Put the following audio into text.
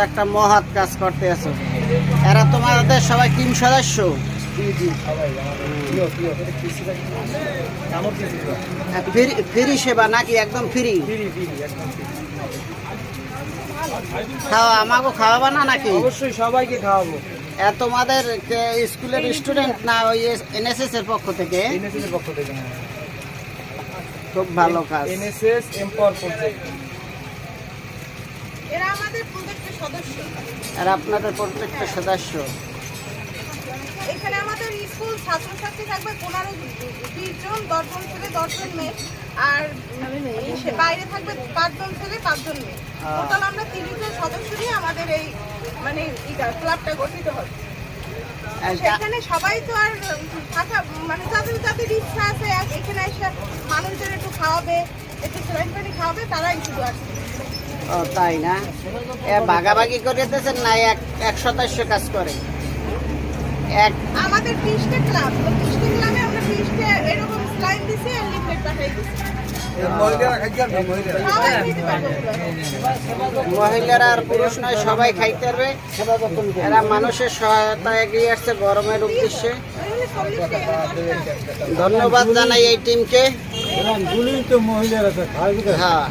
একটা মহৎ কাজ করতে আছো। এরা তোমাদের সবাই টিম সদস্য? ফ্রি সেবা নাকি একদম ফ্রি? খাওয়া আমাকে খাওয়াবা না নাকি? অবশ্যই সবাইকে খাওয়াবো। তোমাদের স্কুলের স্টুডেন্ট না ওই এনএসএস এর পক্ষ থেকে? এনএসএস এর পক্ষ থেকে। খুব ভালো কাজ। NSS empower project. এরা আমাদের প্রজেক্টের সদস্য। আর আপনাদের প্রত্যেকটা সদস্য। এখানে আমাদের স্কুল ছাত্রছাত্রী থাকবে 15-20 জন, 10 জন ছেলে 10 জন মেয়ে, আর বাইরে থাকবে 5 জন ছেলে 5 জন মেয়ে। টোটাল আমরা 30 জন সদস্য নিয়ে আমাদের এই মানে ক্লাবটা গঠিত হয়। সেখানে সবাই তো আর থাকা মানে যাদের যাদের ইচ্ছা আছে এখানে এসে মানুষদের একটু খাওয়াবে, একটু স্যালাইন পানি খাওয়াবে, তারাই শুধু আসবে। ও তাই না? ভাগাভাগি করে দিয়েছেন না এক সদস্য কাজ করে? আমাদের 30টা ক্লাব, 30টা ক্লাবে আমরা 30টা এরকম স্লাইড দিছি আর লিফলেট পাঠাই দিছি। মহিলারা আর পুরুষ নয়, সবাই খাইতে পারবে। এরা মানুষের সহায়তা এগিয়ে আসছে গরমের উদ্দেশ্যে। ধন্যবাদ জানাই এই টিমকে। মহিলারা হ্যাঁ।